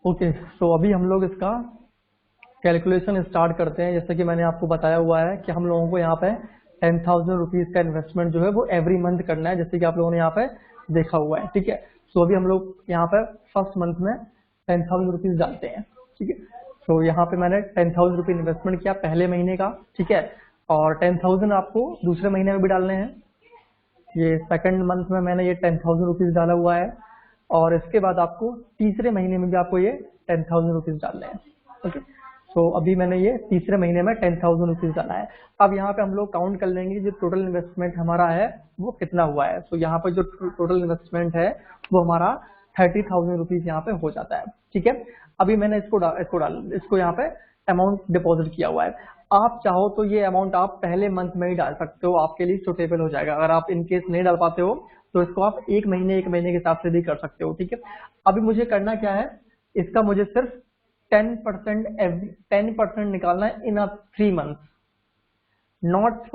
Okay, सो अभी हम लोग इसका कैलकुलेशन स्टार्ट करते हैं। जैसे कि मैंने आपको बताया हुआ है कि हम लोगों को यहाँ पे 10,000 रुपीज़ का इन्वेस्टमेंट जो है वो एवरी मंथ करना है, जैसे कि आप लोगों ने यहाँ पे देखा हुआ है। ठीक है, सो अभी हम लोग यहाँ पे फर्स्ट मंथ में 10,000 रुपीज़ डालते हैं। ठीक है, सो यहाँ पे मैंने 10,000 रुपये इन्वेस्टमेंट किया पहले महीने का। ठीक है, और 10,000 आपको दूसरे महीने में भी डालने हैं। ये सेकंड मंथ में मैंने ये 10,000 रुपीज़ डाला हुआ है, और इसके बाद आपको तीसरे महीने में भी आपको ये 10,000 रुपीज़ डालने हैं। ओके, तो अभी मैंने ये तीसरे महीने में 10,000 रुपीज़ डाला है। अब यहाँ पे हम लोग काउंट कर लेंगे जो टोटल इन्वेस्टमेंट हमारा है वो कितना हुआ है। तो यहाँ पर जो टोटल इन्वेस्टमेंट है वो हमारा 30,000 रुपीज़ यहाँ पे हो जाता है। ठीक है, अभी मैंने इसको यहाँ पे अमाउंट डिपॉजिट किया हुआ है। आप चाहो तो ये अमाउंट आप पहले मंथ में ही डाल सकते हो, आपके लिए सुटेबल हो जाएगा। अगर आप इनकेस नहीं डाल पाते हो तो इसको आप एक महीने के हिसाब से भी कर सकते हो। ठीक है, अभी मुझे करना क्या है, इसका मुझे सिर्फ 10% निकालना है इन 3 मंथ, नॉट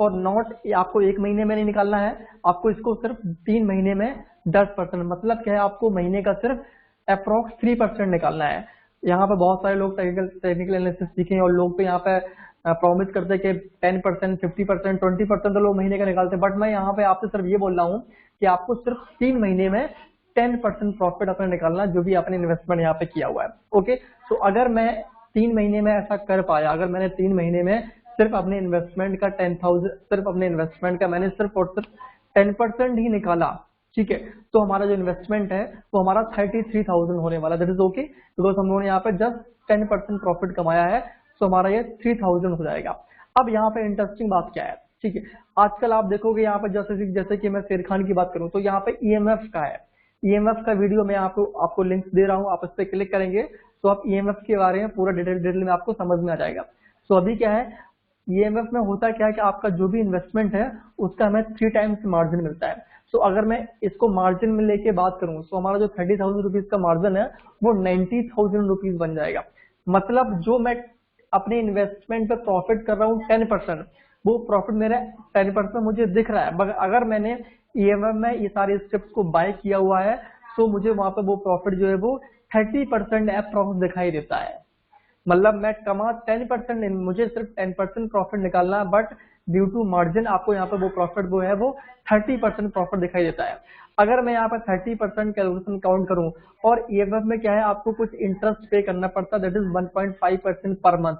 आपको एक महीने में नहीं निकालना है, आपको इसको सिर्फ 3 महीने में 10%, मतलब क्या है, आपको महीने का सिर्फ अप्रोक्स 3% निकालना है। यहाँ पे बहुत सारे लोग टेक्निकल एनालिसिस सीखे और लोग तो यहाँ पे प्रॉमिस करते हैं कि 10%, 50%, 20% तो लोग महीने का निकालते हैं। बट मैं यहाँ पे आपसे सिर्फ ये बोल रहा हूँ कि आपको सिर्फ 3 महीने में 10% प्रॉफिट अपना निकालना, जो भी आपने इन्वेस्टमेंट यहाँ पे किया हुआ है। ओके, तो अगर मैं 3 महीने में ऐसा कर पाया, अगर मैंने 3 महीने में सिर्फ अपने इन्वेस्टमेंट का 10,000, सिर्फ अपने इन्वेस्टमेंट का मैंने सिर्फ और सिर्फ 10% ही निकाला, ठीक है, तो हमारा जो इन्वेस्टमेंट है वो हमारा 33,000 होने वाला। दैट इज ओके, बिकॉज हम लोगों ने यहाँ पे जस्ट 10% प्रॉफिट कमाया है, तो हमारा ये 3,000 हो जाएगा। अब यहाँ पे इंटरेस्टिंग बात क्या है, ठीक है, आजकल आप देखोगे यहाँ पे जैसे कि मैं शेर खान की बात करूँ तो यहाँ पे ईएमएफ का है। ईएमएफ का वीडियो मैं आपको लिंक दे रहा हूँ, आप इस पर क्लिक करेंगे तो आप ईएमएफ के बारे में पूरा डिटेल में आपको समझ में आ जाएगा। तो अभी क्या है, ईएमएफ में होता क्या है कि आपका जो भी इन्वेस्टमेंट है उसका हमें 3 टाइम्स मार्जिन मिलता है। तो अगर मैं इसको मार्जिन में लेके बात करूं तो हमारा जो 30,000 रुपीज का मार्जिन है वो 90,000 रुपीज बन जाएगा। मतलब जो मैं अपने इन्वेस्टमेंट पे प्रॉफिट कर रहा हूँ 10%, वो प्रॉफिट मेरा 10% मुझे दिख रहा है। मगर अगर मैंने ईएमएफ में ये सारे स्टेप्स को बाय किया हुआ है तो मुझे वहां पर वो प्रॉफिट जो है वो 30% प्रॉफिट दिखाई देता है। मतलब मैं कमा 10%, मुझे सिर्फ 10% प्रॉफिट निकालना है, बट ड्यू टू मार्जिन आपको यहाँ पे वो प्रॉफिट वो है वो 30% प्रॉफिट दिखाई देता है। अगर मैं यहाँ पर 30% कैलकुलेशन काउंट करूं, और ईएमएफ में क्या है, आपको कुछ इंटरेस्ट पे करना पड़ता है, दैट इज 1.5% पर मंथ।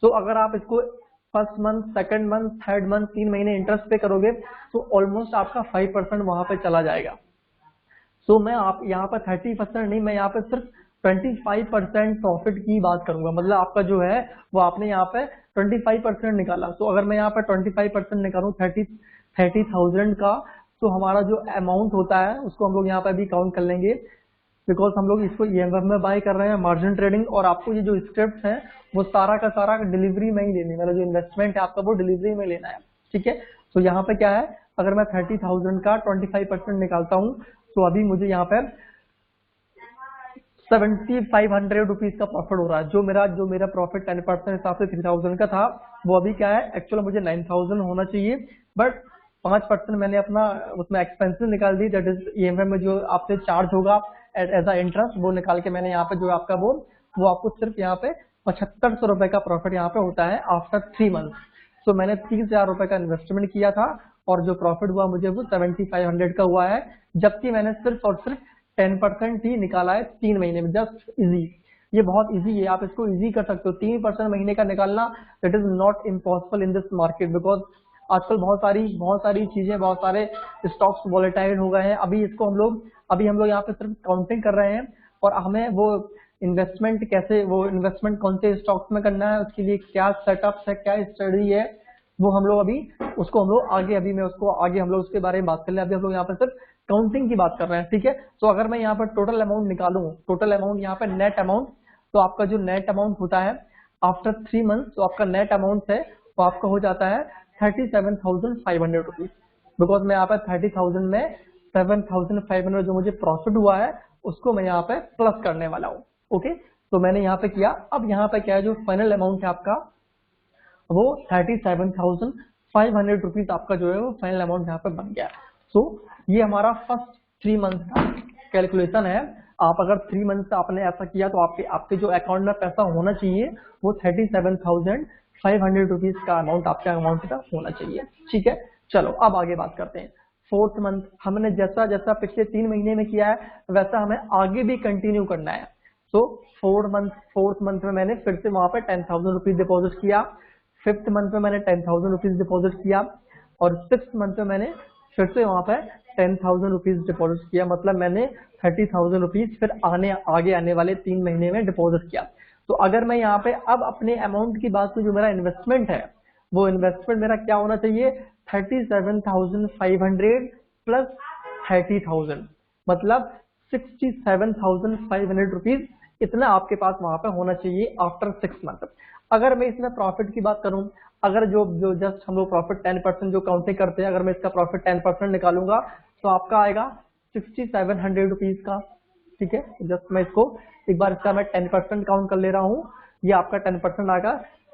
सो अगर आप इसको first month, second month, third month 3 महीने इंटरेस्ट पे करोगे तो ऑलमोस्ट आपका 5% वहां पे चला जाएगा। सो मैं आप यहाँ पर 30% नहीं, मैं यहाँ पे सिर्फ 25% प्रॉफिट की बात करूंगा। मतलब आपका जो है वो आपने यहाँ पे 25% निकाला। तो अगर मैं यहाँ पे 25% निकालूं 30,000 का, तो हमारा जो अमाउंट होता है उसको हम लोग यहाँ पे भी काउंट कर लेंगे, बिकॉज हम लोग इसको ईएमएफ में बाय कर रहे हैं, मार्जिन ट्रेडिंग। और आपको ये जो स्क्रिप्ट है वो सारा का सारा डिलीवरी में ही लेनी है, मतलब जो इन्वेस्टमेंट है आपका वो डिलीवरी में लेना है। ठीक है, तो यहाँ पे क्या है, अगर मैं 30,000 का 25% निकालता हूँ तो अभी मुझे यहाँ पे 7,500 रुपीज का प्रॉफिट हो रहा है। जो मेरा प्रॉफिट 10% हिसाब से 3,000 का था, वो अभी क्या है, एक्चुअली मुझे 9,000 होना चाहिए, बट 5% मैंने अपना उसमें एक्सपेंसिव निकाल दी, दैट इज ईएमआई में जो आपसे चार्ज होगा एज अ इंटरेस्ट, वो निकाल के मैंने यहाँ पे जो आपका वो आपको सिर्फ यहाँ पे 7,500 रुपए का प्रॉफिट यहाँ पे होता है आफ्टर 3 मंथ। तो मैंने 30,000 रुपए का इन्वेस्टमेंट किया था और जो प्रॉफिट हुआ मुझे वो 7,500 का हुआ है, जबकि मैंने सिर्फ और सिर्फ 10% ही निकाला है 3 महीने में। जस्ट इजी, ये बहुत इजी है, आप इसको इजी कर सकते हो। 3% महीने का निकालना that is not impossible in this market, because आजकल बहुत सारी चीजें, बहुत सारे स्टॉक्स वॉलेटाइल हो गए हैं। अभी हम लोग यहाँ पे सिर्फ काउंटिंग कर रहे हैं, और हमें वो इन्वेस्टमेंट कौन से स्टॉक्स में करना है, उसके लिए क्या सेटअप है, क्या स्टडी है, वो हम लोग आगे हम लोग उसके बारे में बात कर ले। अभी हम लोग यहाँ पे सिर्फ काउंटिंग की बात कर रहे हैं। ठीक है, तो अगर मैं यहाँ पर टोटल अमाउंट निकालूं, टोटल अमाउंट यहाँ पे नेट अमाउंट, तो आपका जो नेट अमाउंट होता है आफ्टर 3 मंथ, तो आपका नेट अमाउंट है वो आपका हो जाता है 37,500 रुपीज। बिकॉज मैं यहाँ पे 30,000 में 7,500 जो मुझे प्रॉफिट हुआ है उसको मैं यहाँ पे प्लस करने वाला हूँ। ओके, तो मैंने यहाँ पे किया। अब यहाँ पे क्या है, जो फाइनल अमाउंट है आपका वो 37,500 रुपीज आपका जो है वो फाइनल अमाउंट यहाँ पे बन गया। सो ये हमारा फर्स्ट 3 मंथ का कैलकुलेशन है। आप अगर 3 मंथ से आपने ऐसा किया तो आपके आपके जो अकाउंट में पैसा होना चाहिए वो 37,500 रुपीज का अमाउंट आपके अकाउंट का होना चाहिए। ठीक है, चलो अब आगे बात करते हैं। 4th मंथ हमने जैसा जैसा पिछले 3 महीने में किया है वैसा हमें आगे भी कंटिन्यू करना है। तो 4th मंथ में मैंने फिर से वहां पे 10,000 रुपीज डिपॉजिट किया, 5th मंथ में मैंने 10,000 रुपीज डिपॉजिट किया और 6th मंथ में मैंने फिर से वहां पे 10,000 रुपीज डिपॉजिट किया। मतलब मैंने 30,000 रुपीज फिर आगे आने वाले 3 महीने में डिपॉजिट किया। तो अगर मैं यहाँ पे अब अपने अमाउंट की बात करूं, जो मेरा इन्वेस्टमेंट है वो इन्वेस्टमेंट मेरा क्या होना चाहिए, 37,500 प्लस 30,000 मतलब 67,500 रुपीज, इतना आपके पास वहां पे होना चाहिए आफ्टर 6 मंथ। अगर मैं इसमें प्रॉफिट की बात करूं, अगर जो जो जस्ट हम लोग प्रॉफिट 10% जो काउंटिंग करते हैं, अगर मैं इसका प्रॉफिट 10% निकालूंगा तो आपका आएगा 6700 रुपीज का। ठीक है, जस्ट मैं इसको एक बार इसका मैं 10% काउंट कर ले रहा हूँ, ये आपका 10% आएगा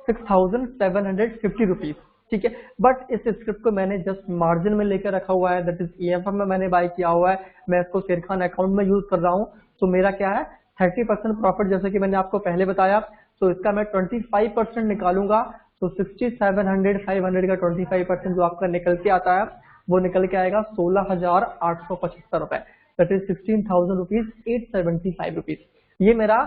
6,750 रुपीज। ठीक है, बट इस स्क्रिप्ट को मैंने जस्ट मार्जिन में लेकर रखा हुआ है, दैट इज ईएमएफ में मैंने बाय किया हुआ है, मैं इसको शेर खान अकाउंट में यूज कर रहा हूँ। तो मेरा क्या है 30% प्रॉफिट, जैसे कि मैंने आपको पहले बताया, तो इसका मैं 25% निकालूंगा तो 67,500 का 25% जो आपका निकल के आता है वो निकल के आएगा 16,875 रुपए, दैट इज 16,000 रुपीज 875 रुपीज। ये मेरा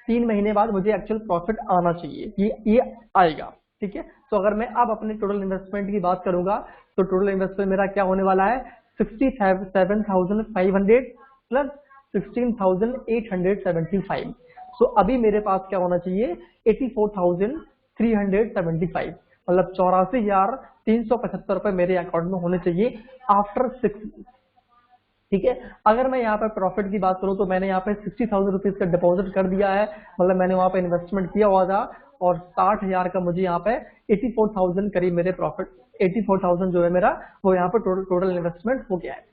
3 महीने बाद मुझे एक्चुअल प्रॉफिट आना चाहिए, ये आएगा। ठीक है, तो अगर मैं अब अपने टोटल इन्वेस्टमेंट की बात करूंगा तो टोटल इन्वेस्टमेंट मेरा क्या होने वाला है 67,500 प्लस 16,875। सो अभी मेरे पास क्या होना चाहिए 84,375, मतलब 84,375 रुपए मेरे अकाउंट में होने चाहिए आफ्टर 6 मंथ। ठीक है, अगर मैं यहाँ पे प्रॉफिट की बात करूँ तो मैंने यहाँ पे 60,000 रुपीज का डिपॉजिट कर दिया है, मतलब मैंने वहां पे इन्वेस्टमेंट किया हुआ था और 60,000 का मुझे यहाँ पे 84,000 करीब मेरे प्रॉफिट, 84,000 जो है मेरा वो यहाँ पे टोटल इन्वेस्टमेंट हो गया है।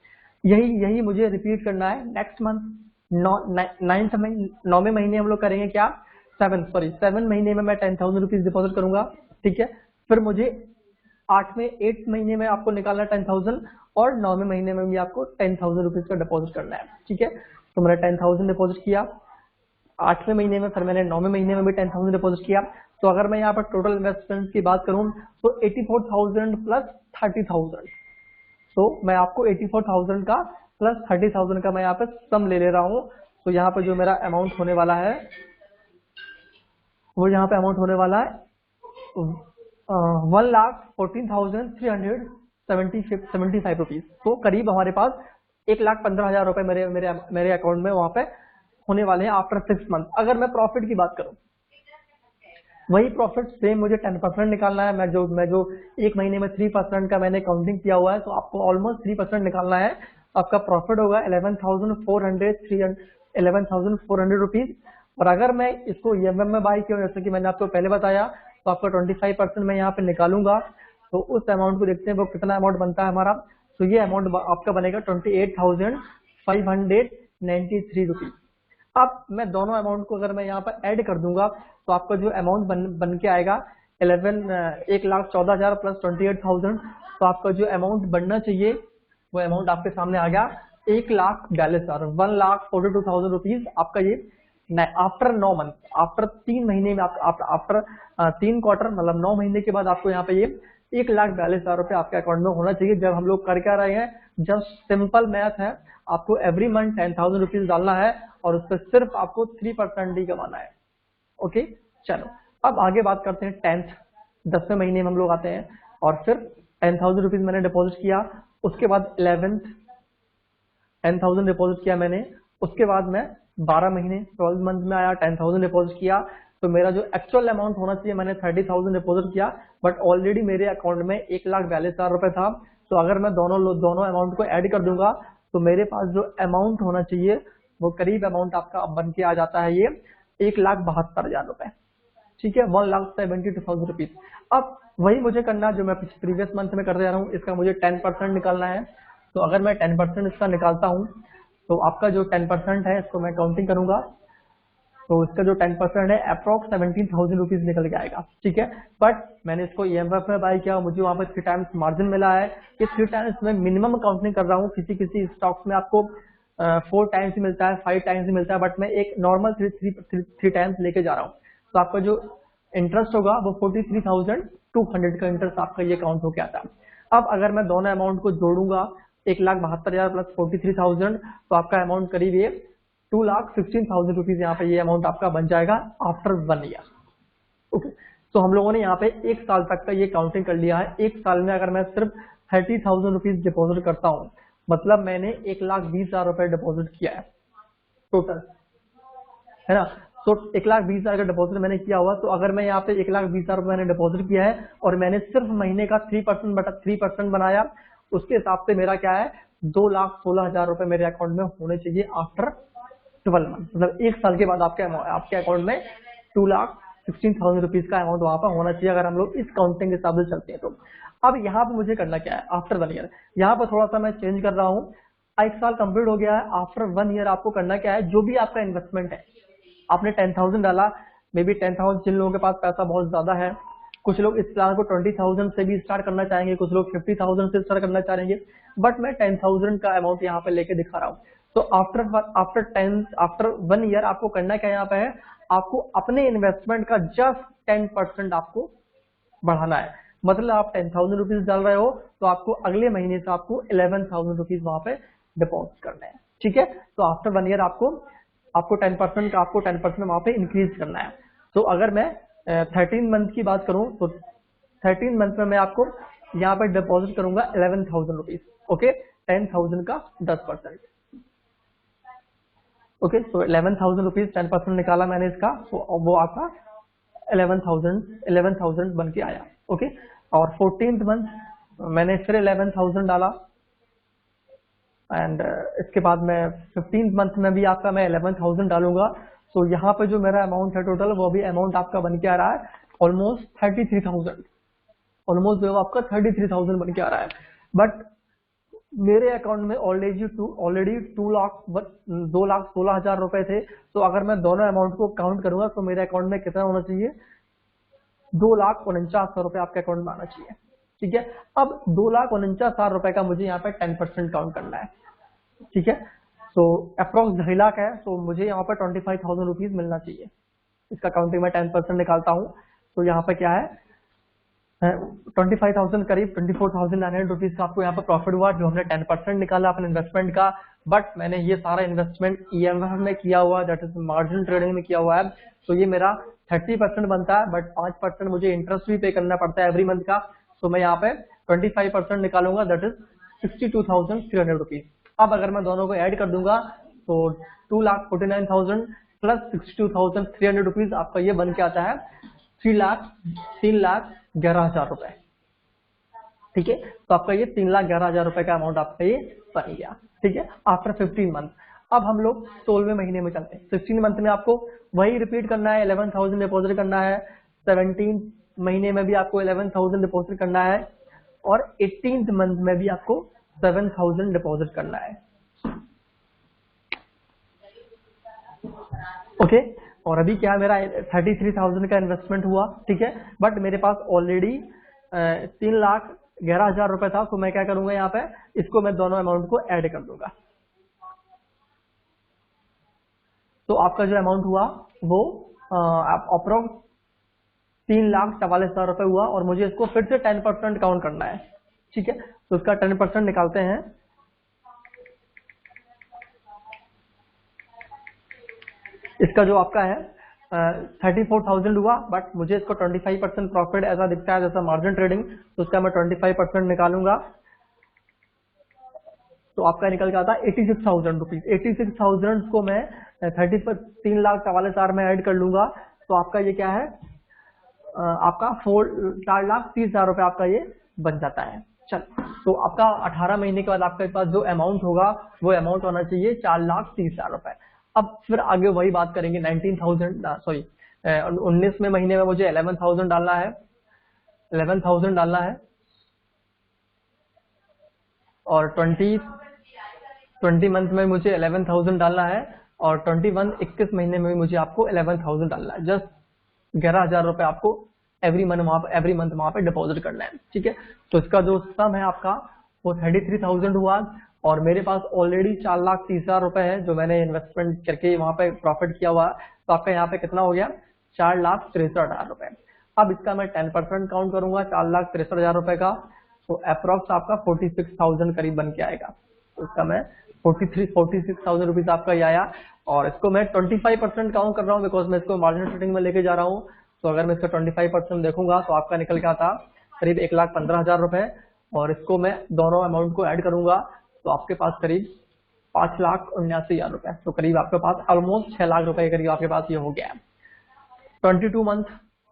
यही मुझे रिपीट करना है नेक्स्ट मंथ। 9वें महीने हम लोग करेंगे क्या, 7 महीने में मैं 10,000 रुपीज डिपॉजिट करूंगा। ठीक है, फिर मुझे 8 महीने में आपको निकालना है 10,000 और 9वें महीने में भी आपको 10,000 रुपीज का डिपॉजिट करना है। ठीक है, तो मैंने 10,000 डिपॉजिट किया 8वें महीने में, फिर मैंने 9वें महीने में भी 10,000 डिपॉजिट किया। तो अगर मैं यहाँ पर टोटल इन्वेस्टमेंट की बात करूं तो 84,000 प्लस 30,000, तो मैं आपको 84,000 का प्लस 30,000 का मैं यहाँ पे सम ले रहा हूँ। तो यहाँ पर जो मेरा अमाउंट होने वाला है वो यहाँ पे अमाउंट होने वाला है 1,14,375 रुपीज। तो करीब हमारे पास 1,15,000 रुपए मेरे अकाउंट में वहां पे होने वाले हैं आफ्टर 6 मंथ। अगर मैं प्रॉफिट की बात करूं, वही प्रॉफिट सेम मुझे 10% निकालना है। मैं जो 1 महीने में 3% का मैंने काउंटिंग किया हुआ है, तो आपको ऑलमोस्ट 3% निकालना है। आपका प्रॉफिट होगा 11,400 रुपीज। और अगर मैं इसको ईएमएफ में बाय किया, जैसे कि मैंने आपको पहले बताया, तो आपका 25% मैं यहाँ पे निकालूंगा। तो उस अमाउंट को देखते हैं वो कितना अमाउंट बनता है हमारा। तो ये अमाउंट आपका बनेगा 28,593 रुपीज। अब मैं दोनों अमाउंट को अगर मैं यहाँ पर ऐड कर दूंगा तो आपका जो अमाउंट बन के आएगा 1,14,000 प्लस 28,000। तो आपका जो अमाउंट बनना चाहिए वो अमाउंट आपके सामने आ गया 1,42,000, 1,42,000 रुपीज आपका ये आफ्टर 9 मंथ, आफ्टर 3 महीने में, आफ्टर 3 क्वार्टर, मतलब 9 महीने के बाद आपको यहाँ पे ये 1,42,000 रुपए आपके अकाउंट में होना चाहिए। जब हम लोग कर क्या रहे हैं, जस्ट सिंपल मैथ है, आपको एवरी मंथ 10,000 रुपीज डालना है और उस पर सिर्फ आपको 3% ही कमाना है। ओके, चलो अब आगे बात करते हैं 10वें महीने में हम लोग आते हैं और फिर 10,000 रुपीज मैंने डिपॉजिट किया। उसके बाद 11th 10,000 डिपॉजिट किया मैंने। उसके बाद मैं 12 महीने 12 मंथ में आया, 10,000 डिपॉजिट किया। तो मेरा जो एक्चुअल अमाउंट होना चाहिए, मैंने 30,000 डिपॉजिट किया, बट ऑलरेडी मेरे अकाउंट में 1,42,000 रुपए था। तो अगर मैं दोनों अमाउंट को ऐड कर दूंगा तो मेरे पास जो अमाउंट होना चाहिए वो करीब अमाउंट आपका बन के आ जाता है ये 1,72,000 रुपए। ठीक है, 1,72,000 रुपीज। अब वही मुझे करना जो मैं प्रीवियस मंथ में करते जा रहा हूँ, इसका मुझे 10% निकालना है। तो अगर मैं 10% इसका निकालता हूँ तो आपका जो 10% है इसको मैं काउंटिंग करूंगा, तो इसका जो 10% है अप्रॉक्स 17,000 रुपीज निकल के आएगा। ठीक है, बट मैंने इसको ईएमएफ में बाय किया, मुझे वहां पर 3 टाइम्स मार्जिन मिला है। ये 3 टाइम्स में मिनिमम काउंटिंग कर रहा हूँ। किसी स्टॉक्स में आपको 4 टाइम्स ही मिलता है, 5 टाइम्स ही मिलता है, बट मैं एक नॉर्मल 3 टाइम्स लेके जा रहा हूँ, तो आपका जो इंटरेस्ट होगा वो 43,200 का इंटरेस्ट आपका ये काउंट होके आता है। अब अगर मैं दोनों अमाउंट को जोड़ूंगा 1,72,000 प्लस 43,000, तो आपका अमाउंट करीब ये 2,16,000 रुपीज यहाँ पे ये अमाउंट आपका बन जाएगा आफ्टर 1 ईयर। ओके, तो हम लोगों ने यहाँ पे 1 साल तक का ये काउंटिंग कर लिया है। 1 साल में अगर मैं सिर्फ 30,000 रुपीज डिपॉजिट करता हूँ, मतलब मैंने 1,20,000 रुपए डिपॉजिट किया है टोटल, है ना। तो 1,20,000 का डिपॉजिट मैंने किया हुआ, तो अगर मैं यहाँ पे 1,20,000 रुपए मैंने डिपॉजिट किया है और मैंने सिर्फ महीने का 3% बटा 3% बनाया, उसके हिसाब से मेरा क्या है 2,16,000 रुपए मेरे अकाउंट में होने चाहिए आफ्टर 12 मंथ, मतलब 1 साल के बाद आपके अकाउंट में 2,16,000 रुपीज का अमाउंट वहां पर होना चाहिए, अगर हम लोग इस काउंटिंग के हिसाब से चलते हैं तो। अब यहाँ पे मुझे करना क्या है आफ्टर 1 ईयर, यहाँ पर थोड़ा सा मैं चेंज कर रहा हूँ। 1 साल कंप्लीट हो गया है, आफ्टर 1 ईयर आपको करना क्या है, जो भी आपका इन्वेस्टमेंट है, आपने 10,000 डाला, मे बी 10,000, जिन लोगों के पास पैसा बहुत ज्यादा है, कुछ लोग इस प्लान को 20,000 से भी स्टार्ट करना चाहेंगे, कुछ लोग 50,000 से स्टार्ट करना चाहेंगे, बट मैं 10,000 का अमाउंट यहाँ पे लेके दिखा रहा हूँ। तो आफ्टर 1 ईयर आपको करना क्या यहाँ पे है, आपको अपने इन्वेस्टमेंट का जस्ट 10% आपको बढ़ाना है। मतलब आप 10,000 रुपीज डाल रहे हो, तो आपको अगले महीने से आपको 11,000 रुपीज वहां पे डिपॉजिट करना है, ठीक है। तो आफ्टर 1 ईयर आपको 10% का 10% वहां पे इंक्रीज करना है। तो अगर मैं 13 मंथ की बात करूं, तो 13 मंथ में मैं आपको यहाँ पे डिपॉजिट करूंगा 11,000 रुपीज, ओके, 10,000 का 10%, ओके। तो 11,000 रुपीज 10% निकाला मैंने इसका, तो वो आपका 11,000 बन के आया, ओके। और 14th मंथ मैंने फिर 11,000 डाला, एंड इसके बाद मैं 15th मंथ में भी आपका मैं 11,000 डालूंगा। तो यहाँ पे जो मेरा अमाउंट है टोटल, वो भी अमाउंट आपका बन के आ रहा है ऑलमोस्ट 33,000, ऑलमोस्ट जो आपका 33,000 बन के आ रहा है। बट मेरे अकाउंट में ऑलरेडी 2,16,000 रुपए थे, तो अगर मैं दोनों अमाउंट को काउंट करूंगा तो मेरे अकाउंट में कितना होना चाहिए, 2,49,000 रुपए आपके अकाउंट में आना चाहिए, ठीक है। अब 2,49,000 रुपए का मुझे यहाँ पे 10% काउंट करना है, ठीक है। तो अप्रोक्स 2.5 लाख है, तो मुझे यहाँ पर 25,000 रुपीज मिलना चाहिए। इसका काउंटिंग में 10% निकालता हूँ, तो यहाँ पे क्या है 25,000 करीब 24,900 रुपीज का आपको यहाँ पर प्रॉफिट हुआ, जो हमने 10% निकाला अपने इन्वेस्टमेंट का। बट मैंने ये सारा इन्वेस्टमेंट EMF में किया हुआ, दैट इज मार्जिन ट्रेडिंग में किया हुआ है, तो ये मेरा 30% बनता है, बट 5% मुझे इंटरेस्ट भी पे करना पड़ता है एवरी मंथ का। तो मैं यहाँ पे 25% निकालूंगा, दैट इज 62,300 रुपीज। अब अगर मैं दोनों को ऐड कर दूंगा तो 2,49,000 प्लस 62,300 रुपीज आपका ये बन के आता है 3,11,000 रुपए, ठीक है। तो आपका ये 3,11,000 रुपए का अमाउंट आपका ये बन गया, ठीक है, आफ्टर 15 मंथ। अब हम लोग 16वें महीने में चलते हैं। 16 मंथ में आपको वही रिपीट करना है, 11,000 डिपॉजिट करना है। 17 महीने में भी आपको 11,000 डिपॉजिट करना है, और 18th मंथ में भी आपको 7,000 डिपॉजिट करना है, ओके। और अभी क्या मेरा 33,000 का इन्वेस्टमेंट हुआ, ठीक है, बट मेरे पास ऑलरेडी 3,11,000 रुपए था। तो मैं क्या करूंगा यहाँ पे, इसको मैं दोनों अमाउंट को ऐड कर दूंगा। तो आपका जो अमाउंट हुआ वो अप्रोक्स 3,44,000 रुपए हुआ, और मुझे इसको फिर से 10% काउंट करना है, ठीक है। तो इसका 10% निकालते हैं। इसका जो आपका है 34,000 हुआ, बट मुझे इसको 25% प्रॉफिट ऐसा दिखता है जैसा मार्जिन ट्रेडिंग, तो उसका मैं 25% निकालूंगा, तो आपका निकल के आता है 86,000 रुपीज। 86,000 को मैं 3,44,000 में ऐड कर लूंगा, तो आपका ये क्या है, आपका 4,30,000 रुपए आपका ये बन जाता है। चल, तो आपका 18 महीने के बाद आपके पास जो अमाउंट होगा वो अमाउंट होना चाहिए 4,30,000 रुपए। अब फिर आगे वही बात करेंगे 19वें महीने में मुझे 11,000 डालना है, 11,000 डालना है, और 20 मंथ में मुझे 11,000 डालना है, और 21 महीने में मुझे आपको 11,000 डालना है। जस्ट 11,000 रुपए आपको एवरी मंथ वहां पे डिपॉजिट करना है, ठीक है। तो इसका जो सम है आपका वो 33,000 हुआ, और मेरे पास ऑलरेडी 4,30,000 रुपए है जो मैंने इन्वेस्टमेंट करके वहां पे प्रॉफिट किया हुआ है। तो आपका यहाँ पे कितना हो गया, 4,63,000 रुपए। अब इसका मैं 10% काउंट करूंगा 4,63,000 रुपए का, तो अप्रोक्स आपका 46,000 करीब बन के आएगा। तो इसका मैं 46,000 रुपीज आपका ये आया। और इसको मैं 25% काउंट कर रहा हूँ बिकॉज मैं इसको मार्जिन ट्रेडिंग में लेके जा रहा हूँ। तो अगर मैं इसका 25% देखूंगा तो आपका निकल के आता करीब 1,15,000 रुपए। और इसको मैं दोनों अमाउंट को ऐड करूंगा तो आपके पास करीब 5,79,000 रुपए। तो करीब आपके पास ऑलमोस्ट 6 लाख रुपए के करीब आपके पास ये हो गया है। 22 मंथ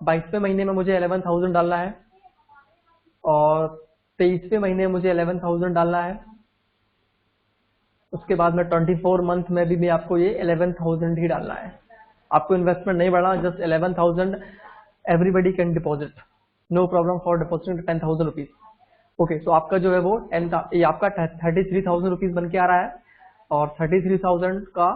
22वें महीने में मुझे 11,000 डालना है और 23वें महीने में मुझे 11,000 डालना है। उसके बाद में 24 मंथ में भी मैं आपको ये 11,000 ही डालना है। आपको इन्वेस्टमेंट नहीं बढ़ना, just 11,000 everybody can deposit, no problem for depositing 10,000 rupees. Okay, तो आपका जो है वो ये आपका 33,000 रुपीज बन के आ रहा है। और 33,000 का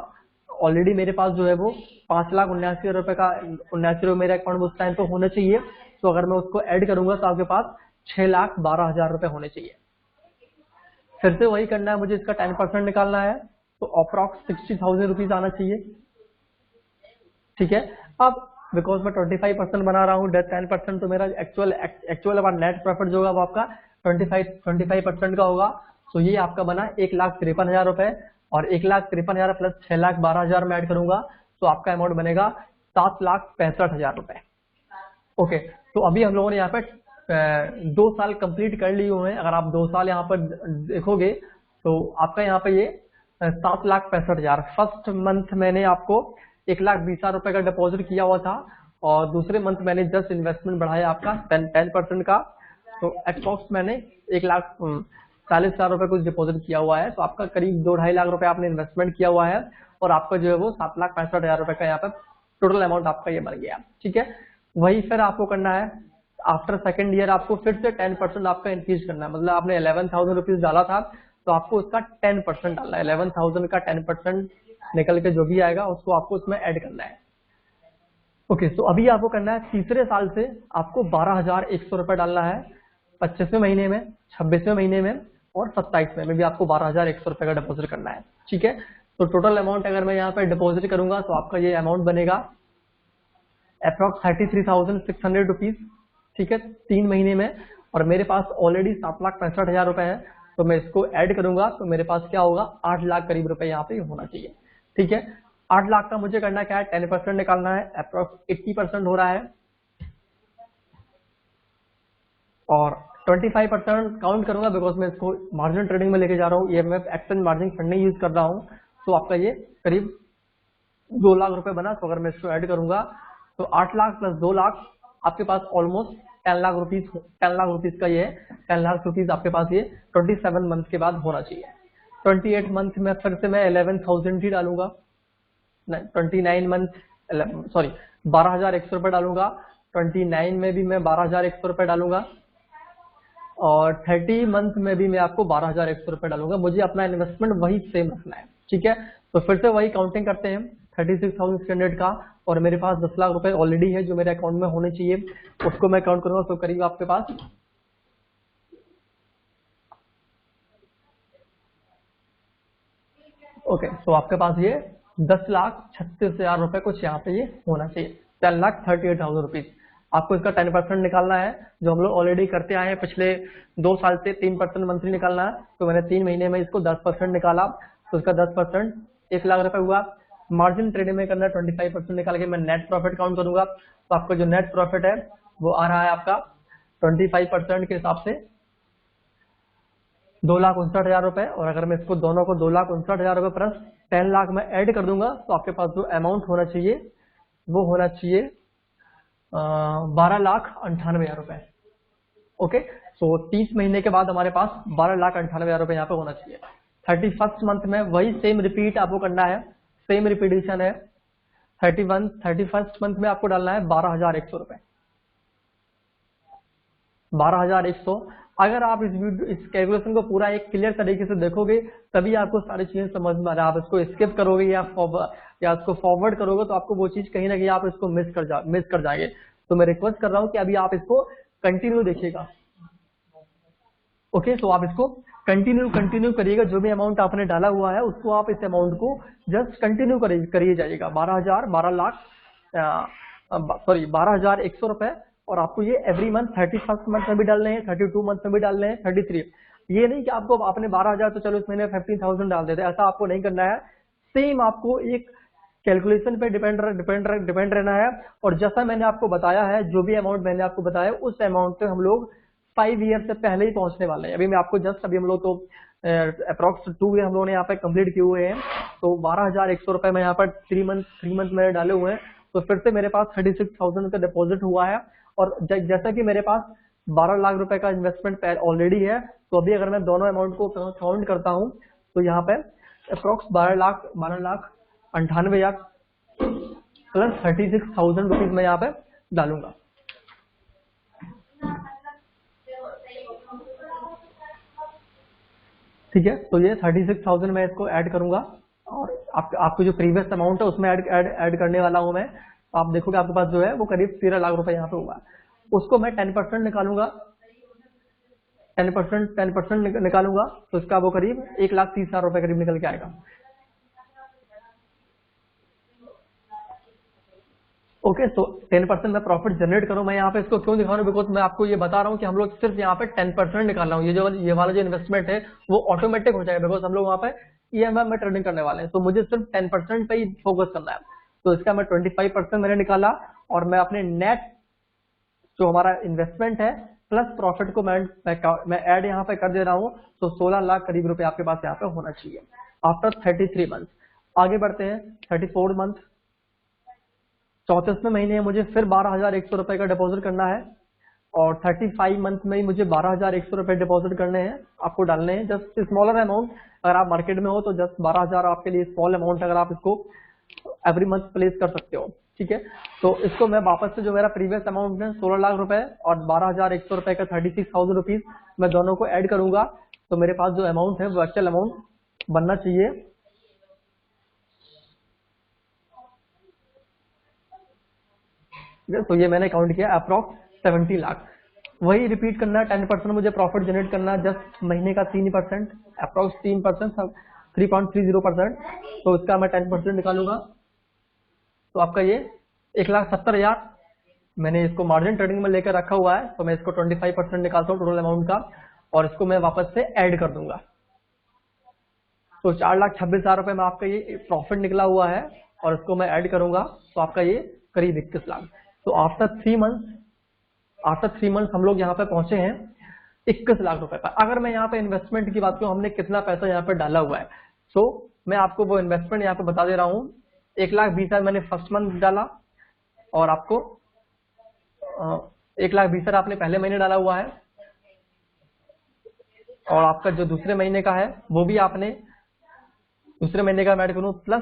ऑलरेडी मेरे पास जो है वो 5,79,000 रुपए का 79 रुपये मेरे अकाउंट में उस टाइम तो होना चाहिए। तो अगर मैं उसको ऐड करूंगा तो आपके पास 6,12,000 रुपए होने चाहिए। फिर से वही करना है, मुझे इसका 10% निकालना है तो अप्रॉक्स 60,000 रुपीज आना चाहिए। ठीक है, अब बिकॉज मैं 25% बना रहा हूँ, 10% तो मेरा एक्चुअल नेट प्रॉफिट जो होगा वो आपका 25% का होगा। तो ये आपका बना 1,53,000 रुपए। और 1,53,000 प्लस 6,12,000 में ऐड करूंगा तो आपका अमाउंट बनेगा 7,65,000 रुपए। ओके, तो अभी हम लोगों ने यहाँ पे 2 साल कंप्लीट कर लिए हुए हैं। अगर आप 2 साल यहाँ पर देखोगे तो आपका यहाँ पे ये 7,65,000। फर्स्ट मंथ मैंने आपको 1,20,000 रुपए का डिपॉजिट किया हुआ था और दूसरे मंथ मैंने जस्ट इन्वेस्टमेंट बढ़ाया आपका 10% का। तो अप्रॉक्स मैंने 1,40,000 रुपए कुछ डिपॉजिट किया हुआ है। तो आपका करीब 2-2.5 लाख रुपए आपने इन्वेस्टमेंट किया हुआ है और आपका जो है वो 7,65,000 रुपए का यहाँ पे टोटल अमाउंट आपका ये बन गया। ठीक है, वही फिर आपको करना है आफ्टर सेकेंड ईयर, आपको फिर से 10% आपका इंक्रीज करना है। मतलब आपने 11,000 रुपीज डाला था तो आपको उसका 10% डालना है। 11,000 का 10% निकल के जो भी आएगा उसको आपको उसमें ऐड करना है। ओके, तो अभी आपको करना है तीसरे साल से आपको 12,100 रुपए डालना है। 25वें महीने में, 26वें महीने में और 27वें में भी आपको 12,100 रुपए का डिपॉजिट करना है। ठीक है, तो टोटल अमाउंट अगर मैं यहाँ पे डिपॉजिट करूंगा तो आपका ये अमाउंट बनेगा अप्रॉक्स 33,600 रुपीज। ठीक है, 3 महीने में। और मेरे पास ऑलरेडी 7,65,000 रुपए है तो मैं इसको ऐड करूंगा तो मेरे पास क्या होगा, 8 लाख करीब रुपए यहाँ पे होना चाहिए। ठीक है, 8 लाख का मुझे करना क्या है, 10% निकालना है। अप्रॉक्स 80% हो रहा है और 25% काउंट करूंगा बिकॉज मैं इसको मार्जिन ट्रेडिंग में लेके जा रहा हूँ। ये मैं एक्सचेंज मार्जिन फंड नहीं यूज कर रहा हूँ। तो आपका ये करीब 2 लाख रुपए बना। तो अगर मैं इसको ऐड करूंगा तो 8 लाख प्लस 2 लाख आपके पास ऑलमोस्ट 10 लाख रुपीज का ये 10 लाख रुपीज आपके पास ये 27 मंथ के बाद होना चाहिए। 28 मंथ में फिर से मैं 11,000 ही डालूंगा। 29 मंथ 12,100 रुपए डालूंगा। 29 में भी मैं 12,100 रुपए डालूंगा और 30 मंथ में भी मैं आपको 12,100 रुपए डालूंगा। मुझे अपना इन्वेस्टमेंट वही सेम रखना है। ठीक है, तो फिर से वही काउंटिंग करते हैं 36,600 का और मेरे पास 10 लाख रुपए ऑलरेडी है जो मेरे अकाउंट में होने चाहिए, उसको मैं काउंट करूंगा तो करीब आपके पास ओके, तो आपके पास ये 10,36,000 रुपए कुछ यहाँ पे ये होना चाहिए, 10,38,000 रुपीज। आपको इसका 10% निकालना है जो हम लोग ऑलरेडी करते आए हैं पिछले 2 साल से। 3% मंथली निकालना है तो मैंने 3 महीने में इसको 10% निकाला तो इसका 10% 1 लाख रुपए हुआ। मार्जिन ट्रेडिंग में करना है 25% निकाल के मैं नेट प्रॉफिट काउंट करूंगा तो आपका जो नेट प्रॉफिट है वो आ रहा है आपका 25% के हिसाब से 2,59,000 रुपए। और अगर मैं इसको दोनों को 2,59,000 रुपए प्लस 10 लाख में ऐड कर दूंगा तो आपके पास जो अमाउंट होना चाहिए वो होना चाहिए 12,98,000 रुपए। ओके, तो 30 महीने के बाद हमारे पास 12,98,000 रुपए यहाँ पे होना चाहिए। 31st मंथ में वही सेम रिपीट आपको करना है, सेम रिपीटेशन है। 31st मंथ में आपको डालना है 12,100 रुपए, 12,100। अगर आप इस कैलकुलेशन को पूरा एक क्लियर तरीके से देखोगे तभी आपको सारी चीजें समझ में आ रहा है। आप इसको स्किप करोगे या इसको फॉरवर्ड करोगे तो आपको वो चीज कहीं ना कहीं आप इसको मिस कर जाएंगे। तो मैं रिक्वेस्ट कर रहा हूँ कि अभी आप इसको कंटिन्यू देखिएगा। ओके, तो आप इसको कंटिन्यू करिएगा। जो भी अमाउंट आपने डाला हुआ है उसको आप इस अमाउंट को जस्ट कंटिन्यू करिए जाइएगा। 12,000 12,100 रुपए, और आपको ये एवरी मंथ 31st मंथ में भी डालने हैं, 32 मंथ में भी डालने हैं, 33। ये नहीं कि आपको आपने 12,000 तो चलो इस महीने 15,000 डाल देते, ऐसा आपको नहीं करना है। सेम आपको एक कैलकुलेशन पे डिपेंड रहना है। और जैसा मैंने आपको बताया है, जो भी अमाउंट मैंने आपको बताया उस अमाउंट पे हम लोग 5 ईयर से पहले ही पहुंचने वाले हैं। अभी मैं आपको जस्ट अभी हम लोग तो अप्रोक्स 2 ईयर हम लोगों ने यहाँ पे कंप्लीट किए हुए हैं। तो 12,100 रुपए मैं यहाँ पर 3 मंथ मैंने डाले हुए हैं। तो फिर से मेरे पास 36,000 का डिपॉजिट हुआ है। और जैसा कि मेरे पास 12 लाख रुपए का इन्वेस्टमेंट ऑलरेडी है, तो अभी अगर मैं दोनों अमाउंट को काउंट करता हूँ तो यहाँ पे अप्रोक्स 12,98,000 प्लस 36,000 रुपीज मैं यहाँ पे डालूंगा। ठीक है, तो ये 36,000 मैं इसको ऐड करूंगा, और आपको जो प्रीवियस अमाउंट है उसमें ऐड करने वाला हूं मैं। आप देखोगे आपके पास जो है वो करीब 13 लाख रुपए यहाँ पे हुआ। उसको मैं 10% निकालूंगा, 10% निकालूंगा, तो इसका वो करीब 1,30,000 रुपए करीब निकल के आएगा। ओके, तो 10% मैं प्रॉफिट जनरेट करूं। मैं यहाँ पे इसको क्यों दिखा रहा हूँ, बिकॉज मैं आपको ये बता रहा हूँ कि हम लोग सिर्फ यहाँ पे 10% निकाल रहा हूँ। ये वाला जो इन्वेस्टमेंट है वो ऑटोमेटिक हो जाएगा, बिकॉज हम लोग वहाँ पे EMI में ट्रेडिंग करने वाले हैं। तो मुझे सिर्फ 10% पे ही फोकस करना है। तो इसका मैं 25% मैंने निकाला, और मैं अपने नेट जो हमारा इन्वेस्टमेंट है प्लस प्रॉफिट को मैं ऐड यहाँ पे कर दे रहा हूँ। तो 16 लाख करीब रुपए आपके पास यहाँ पे होना चाहिए आफ्टर 33 मंथ। आगे बढ़ते हैं 34 मंथ। 34वें महीने मुझे फिर 12,100 रुपए का डिपॉजिट करना है, और 35 मंथ में ही मुझे 12,100 रुपए डिपॉजिट करने हैं, आपको डालने हैं। जस्ट स्मॉलर अमाउंट, अगर आप मार्केट में हो तो जस्ट 12,000 आपके लिए स्मॉल अमाउंट, अगर आप इसको एवरी मंथ प्लेस कर सकते हो। ठीक है, तो इसको मैं वापस से जो मेरा प्रीवियस अमाउंट है 16 लाख रुपए और 12,100 रुपए का 36,000 रुपीज, मैं दोनों को ऐड करूंगा। तो मेरे पास जो अमाउंट है वो एक्चुअल अमाउंट बनना चाहिए तो ये मैंने काउंट किया अप्रॉक्स 70 लाख। वही रिपीट करना है, 10% मुझे प्रॉफिट जनरेट करना है, जस्ट महीने का 3%, अप्रॉक्स 3%, 3.30%। तो इसका मैं 10% निकालूंगा, तो आपका ये 1,70,000 मैंने इसको मार्जिन ट्रेडिंग में लेकर रखा हुआ है। तो मैं इसको 25% निकालता हूँ टोटल अमाउंट का, और इसको मैं वापस से ऐड कर दूंगा। तो 4,26,000 रुपए में आपका ये प्रॉफिट निकला हुआ है, और इसको मैं ऐड करूंगा तो आपका ये करीब 21 लाख। तो आफ्टर 3 मंथ हम लोग यहाँ पे पहुंचे हैं 21 लाख रुपए पर। अगर मैं यहाँ पे इन्वेस्टमेंट की बात करूं, हमने कितना पैसा यहाँ पे डाला हुआ है, सो मैं आपको वो इन्वेस्टमेंट यहाँ पे बता दे रहा हूँ। 1,20,000 मैंने फर्स्ट मंथ डाला, और आपको 1,20,000 आपने पहले महीने डाला हुआ है, और आपका जो दूसरे महीने का है वो भी आपने दूसरे महीने का ऐड करूं, प्लस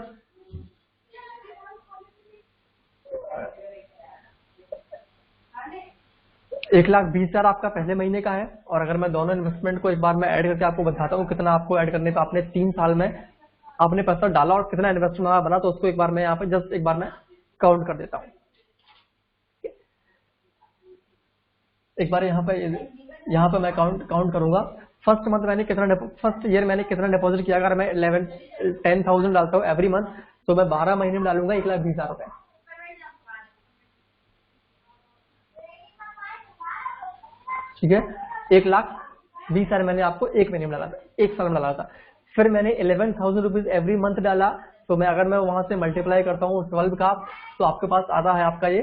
1,20,000 आपका पहले महीने का है। और अगर मैं दोनों इन्वेस्टमेंट को एक बार में ऐड करके आपको बताता हूँ कितना आपको ऐड करने पे, आपने 3 साल में आपने पैसा डाला और कितना इन्वेस्टमेंट बना, तो उसको एक बार मैं यहाँ पे जस्ट एक बार मैं काउंट कर देता हूँ। एक बार यहाँ पे मैं काउंट करूंगा। फर्स्ट ईयर मैंने कितना डिपॉजिट किया। अगर मैं 10,000 डालता हूँ एवरी मंथ, तो मैं 12 महीने में डालूंगा 1,20,000 रुपए। ठीक है, 1,20,000 मैंने आपको एक महीने में डाला था, एक साल में डाला था। फिर मैंने 11,000 रुपीज एवरी मंथ डाला। तो मैं अगर मैं वहां से मल्टीप्लाई करता हूँ 12 का, तो आपके पास आता है आपका ये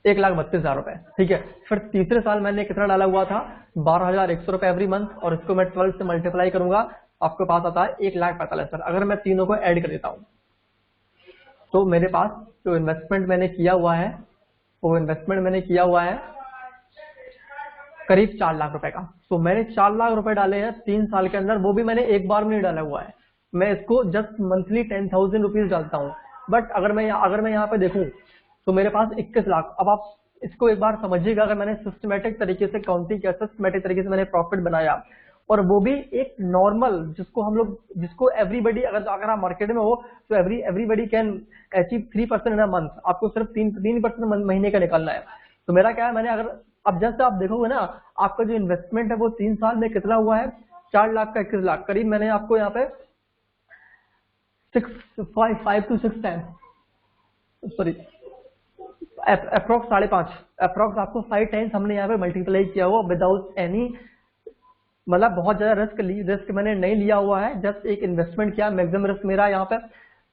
1,32,000 रुपए। ठीक है, फिर तीसरे साल मैंने कितना डाला हुआ था, 12,100 रुपए एवरी मंथ, और इसको मैं 12 से मल्टीप्लाई करूंगा, आपके पास आता है 1,45,000। अगर मैं तीनों को ऐड कर देता हूँ, तो मेरे पास जो इन्वेस्टमेंट मैंने किया हुआ है, वो इन्वेस्टमेंट मैंने किया हुआ है करीब 4 लाख रुपए का। तो मैंने 4 लाख रुपए डाले हैं 3 साल के अंदर, वो भी मैंने एक बार में नहीं डाला हुआ है। मैं इसको जस्ट मंथली 10,000 रुपीज डालता हूँ। बट अगर मैं यहाँ पे देखूं तो मेरे पास 21 लाख। अब आप इसको एक बार समझिएगा, अगर मैंने सिस्टमेटिक तरीके से काउंटिंग किया, सिस्टमेटिक तरीके से मैंने प्रॉफिट बनाया, और वो भी एक नॉर्मल जिसको एवरीबडी, अगर आप मार्केट में हो तो everybody can achieve 3% in a month. आपको सिर्फ 3% महीने का निकालना है। तो मेरा क्या है, मैंने अगर अब जैसे आप देखोगे ना, आपका जो इन्वेस्टमेंट है वो 3 साल में कितना हुआ है, 4 लाख का 21 लाख करीब। मैंने आपको यहाँ पे 5 to 6 time, sorry approx 5.5, approx आपको 5 टाइम्स हमने यहाँ पे मल्टीप्लाई किया हुआ विदाउट एनी, मतलब बहुत ज्यादा रिस्क मैंने नहीं लिया हुआ है, जस्ट एक इन्वेस्टमेंट किया। मैक्सिमम रिस्क मेरा यहाँ पे,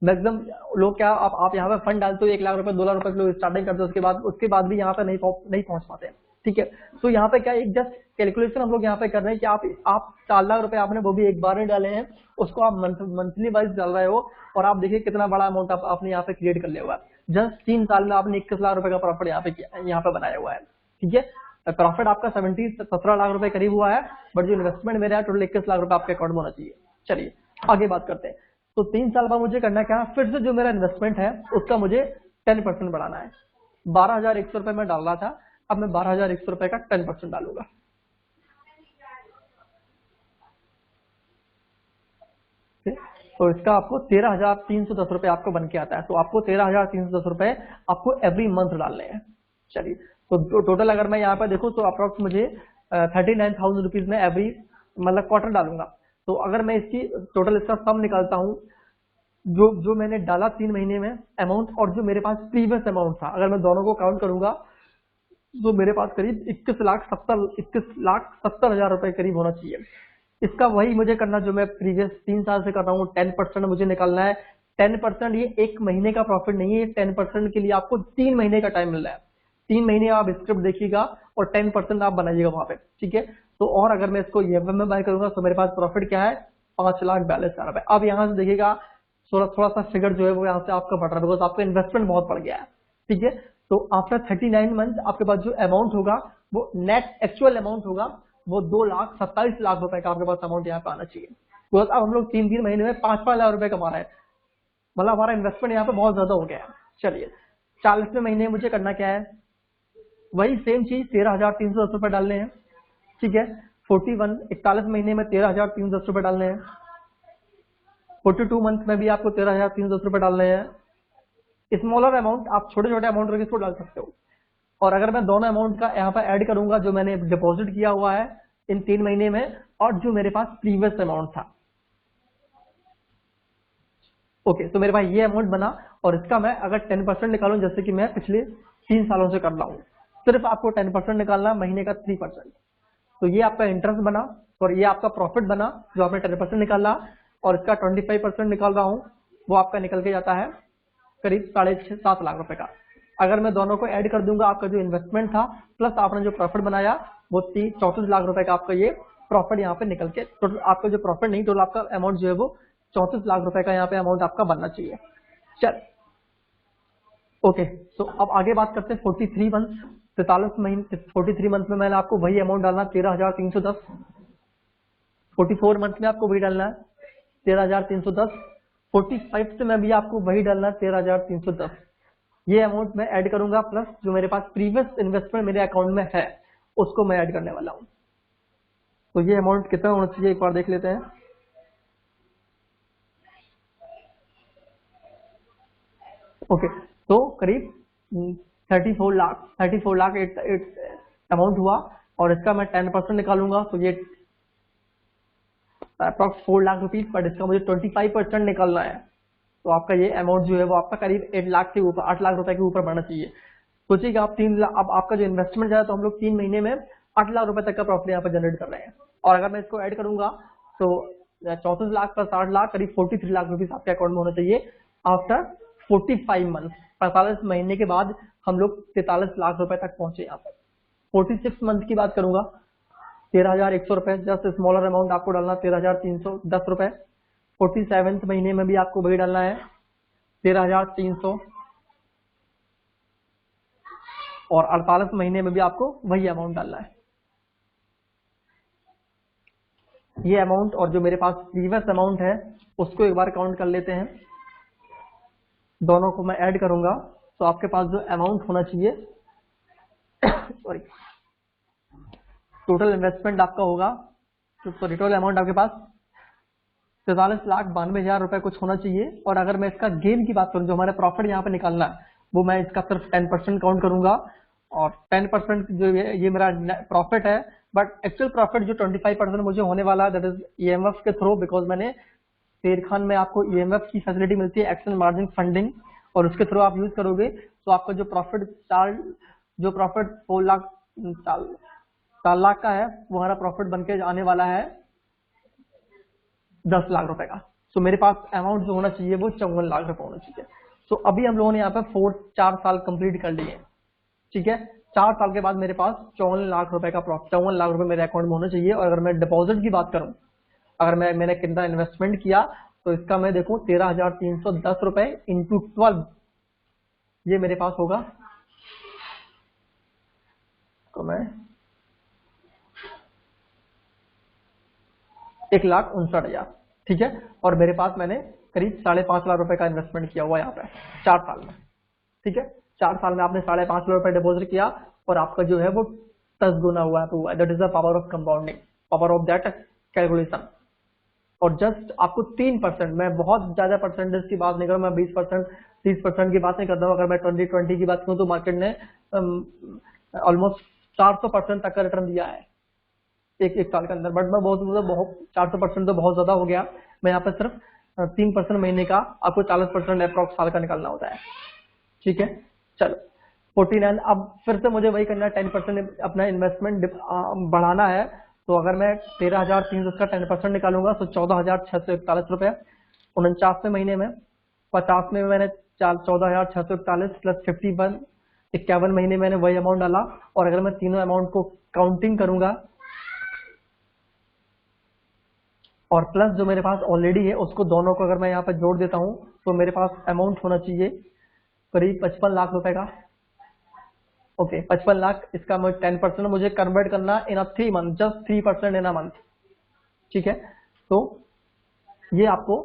मैक्सिमम लोग क्या, आप यहाँ पे फंड डालते हो 1 लाख रुपए 2 लाख रुपए लोग स्टार्टिंग करते हो, उसके बाद भी यहाँ पे नहीं पहुंच पाते। ठीक है, तो यहाँ पे क्या एक जस्ट कैलकुलेशन हम लोग यहाँ पे कर रहे हैं कि आप 4 लाख रुपए आपने वो भी एक बार में डाले हैं, उसको आप मंथली वाइज डाल रहे हो, और आप देखिए कितना बड़ा अमाउंट आपने यहाँ पे क्रिएट कर लिया हुआ है। जस्ट 3 साल में आपने 21 लाख रुपए का प्रॉफिट यहाँ पे बनाया हुआ है। ठीक है, प्रॉफिट आपका 17 लाख रुपए करीब हुआ है, बट जो इन्वेस्टमेंट मेरा है टोटल 21 लाख रुपए आपके अकाउंट में होना चाहिए। चलिए आगे बात करते हैं। तो 3 साल बाद मुझे करना क्या है, फिर से जो मेरा इन्वेस्टमेंट है उसका मुझे 10% बढ़ाना है। 12,100 रुपए मैं डाल रहा था, अब मैं 12,100 रुपए का 10% डालूंगा। तो इसका आपको 13,310 रुपए आपको बन के आता है। तो आपको 13,310 रुपए आपको एवरी मंथ डालने हैं। चलिए, तो टोटल अगर मैं यहाँ पर देखूँ तो अप्रोक्स मुझे 39,000 रुपीज में एवरी मतलब क्वार्टर डालूंगा। तो अगर मैं इसकी टोटल इसका सम निकालता हूँ, जो मैंने डाला 3 महीने में अमाउंट और जो मेरे पास प्रीवियस अमाउंट था, अगर मैं दोनों को काउंट करूंगा तो मेरे पास करीब 21,70,000 रुपए करीब होना चाहिए। इसका वही मुझे करना जो मैं प्रीवियस 3 साल से कर रहा हूँ, 10% मुझे निकालना है। 10% ये 1 महीने का प्रॉफिट नहीं है, 10% के लिए आपको 3 महीने का टाइम मिल रहा है। 3 महीने आप स्क्रिप्ट देखिएगा और 10% आप बनाइएगा वहां पे। ठीक है, तो और अगर मैं इसको ईएमआई में बाय करूंगा तो मेरे पास प्रॉफिट क्या है, 5,42,000 रुपए। अब यहाँ से देखिएगा थोड़ा सा फिगर जो है वो यहाँ से आपका बढ़ रहा है, बिकॉज आपका इन्वेस्टमेंट बहुत बढ़ गया है। ठीक है, तो आफ्टर 39 मंथ आपके पास जो अमाउंट होगा वो नेट एक्चुअल अमाउंट होगा वो 2,27,00,000 रुपए का आपके पास अमाउंट यहाँ पे आना चाहिए। बिकॉज अब हम लोग 3 महीने में 5-5 लाख रुपए कमा रहे हैं, मतलब हमारा इन्वेस्टमेंट यहाँ पे बहुत ज्यादा हो गया है। चलिए 40वें महीने मुझे करना क्या है, वही सेम चीज 13,310 रुपए डालने हैं। ठीक है, 41 महीने में 13,310 रुपए डालने हैं। 42 मंथ में भी आपको 13,310 रुपए डालने हैं। स्मॉलर अमाउंट आप छोटे अमाउंट रख इसको डाल सकते हो। और अगर मैं दोनों अमाउंट का यहाँ पर ऐड करूंगा, जो मैंने डिपॉजिट किया हुआ है इन 3 महीने में और जो मेरे पास प्रीवियस अमाउंट था, ओके, तो मेरे पास ये अमाउंट बना। और इसका मैं अगर 10% निकालूं, जैसे कि मैं पिछले 3 सालों से कर रहा हूं, सिर्फ आपको 10% निकालना, महीने का 3%। तो ये आपका इंटरेस्ट बना और ये आपका प्रॉफिट बना जो आपने 10% निकाला, और इसका 25% निकाल रहा हूं, वो आपका निकल के जाता है करीब 6.5-7 लाख रुपए का। अगर मैं दोनों को ऐड कर दूंगा, आपका जो इन्वेस्टमेंट था प्लस आपने जो प्रॉफिट बनाया, वो 34 लाख रुपए का आपका ये प्रॉफिट यहाँ पे निकल के, टोटल आपका जो प्रॉफिट नहीं, टोटल आपका अमाउंट जो है वो 34 लाख रुपए का यहाँ पे अमाउंट आपका बनना चाहिए। चल ओके, तो अब आगे बात करते हैं 43 मंथ, 43 महीने 43 मंथ में मैंने आपको वही अमाउंट डालना 13,310। 44 मंथ में आपको वही डालना है 13,310। 45 में भी आपको वही डालना है 13,310। ये अमाउंट मैं ऐड करूंगा प्लस जो मेरे पास प्रीवियस इन्वेस्टमेंट मेरे अकाउंट में है उसको मैं ऐड करने वाला हूं। तो ये अमाउंट कितना होना चाहिए एक बार देख लेते हैं। ओके, तो करीब 34 लाख अमाउंट हुआ, और इसका मैं 10% निकालूंगा तो ये अप्रॉक्स 4 लाख रुपीज, बट इसका मुझे 25% निकालना है। तो आपका ये अमाउंट जो है वो आपका करीब 8 लाख के ऊपर, 8 लाख रुपए के ऊपर बढ़ना चाहिए। सोचिएगा आप 3 लाख, अब आपका जो इन्वेस्टमेंट जाए तो हम लोग 3 महीने में 8 लाख रुपए तक का प्रॉफिट यहाँ पर जनरेट कर रहे हैं। और अगर मैं इसको ऐड करूंगा तो 34 लाख प्लस 8 लाख करीब 43 लाख रुपीज आपके अकाउंट में होना चाहिए आफ्टर 45 मंथ। 45 महीने के बाद हम लोग 43 लाख रुपए तक पहुंचे यहाँ पर। 46 मंथ की बात करूंगा, 13,100 रुपए, जस्ट स्मॉलर अमाउंट आपको डालना 13,310 रुपए। 47 महीने में भी आपको वही डालना है 13,300, और 48 महीने में भी आपको वही अमाउंट डालना है। ये अमाउंट और जो मेरे पास प्रीवियस अमाउंट है उसको एक बार काउंट कर लेते हैं, दोनों को मैं ऐड करूंगा तो आपके पास जो अमाउंट होना चाहिए सॉरी, टोटल इन्वेस्टमेंट आपका होगा, सॉरी टोटल अमाउंट आपके पास 43,92,000 रुपए कुछ होना चाहिए। और अगर मैं इसका गेन की बात करूं, जो हमारा प्रॉफिट यहाँ पे निकालना है, वो मैं इसका सिर्फ 10% काउंट करूंगा और 10% जो ये मेरा प्रॉफिट है, बट एक्चुअल प्रॉफिट जो 25% मुझे होने वाला है दैट इज ईएमएफ के थ्रू, बिकॉज मैंने शेर खान में आपको ईएमएफ की फैसिलिटी मिलती है, एक्शन मार्जिन फंडिंग, और उसके थ्रू आप यूज करोगे तो आपका जो प्रॉफिट 4 लाख 4 लाख का है वो हमारा प्रॉफिट बनके आने वाला है 10 लाख रुपए का। सो मेरे पास अमाउंट जो होना चाहिए वो 54 लाख रुपए होना चाहिए। सो अभी हम लोगों ने यहाँ पे 4 साल कंप्लीट कर लिए, ठीक है। 4 साल के बाद मेरे पास 54 लाख रुपए का प्रॉफिट, 54 लाख रुपए मेरे अकाउंट में होना चाहिए। और अगर मैं डिपॉजिट की बात करूं, अगर मैंने कितना इन्वेस्टमेंट किया तो इसका मैं देखूं 13,310 रुपए इंटू 12, ये मेरे पास होगा, तो मैं 1,59,000, ठीक है। और मेरे पास मैंने करीब 5.5 लाख रुपए का इन्वेस्टमेंट किया हुआ यहाँ पे 4 साल में, ठीक है। 4 साल में आपने 5.5 लाख रुपए डिपॉजिट किया और आपका जो है वो 10 गुना हुआ है। That is the power of compounding, power of that calculation. और जस्ट आपको 3%, मैं बहुत ज्यादा परसेंटेज की बात नहीं कर रहा, मैं 20% 30% की बात नहीं कर रहा हूँ। अगर मैं 2020 की बात करूँ तो मार्केट ने ऑलमोस्ट 400% तक का रिटर्न दिया है एक साल के अंदर, बट मैं बहुत 400% तो बहुत ज्यादा हो गया। मैं यहाँ पे सिर्फ 3% महीने का, आपको 40% अप्रॉक्स साल का निकालना होता है, ठीक है। चलो 49, अब फिर से मुझे वही करना है, 10% अपना इन्वेस्टमेंट बढ़ाना है। तो अगर मैं 13,300 का 10% निकालूंगा तो 14,641 रुपए 49वें महीने में, 50 में मैंने 14,641 प्लस 51, 51 महीने मैंने वही अमाउंट डाला। और अगर मैं तीनों अमाउंट को काउंटिंग करूंगा और प्लस जो मेरे पास ऑलरेडी है उसको, दोनों को अगर मैं यहाँ पर जोड़ देता हूँ तो मेरे पास अमाउंट होना चाहिए करीब 55 लाख रुपए का। ओके 55 लाख, इसका मैं 10% मुझे कन्वर्ट करना इन अ 3 month, just 3% in a month, ठीक है। तो ये आपको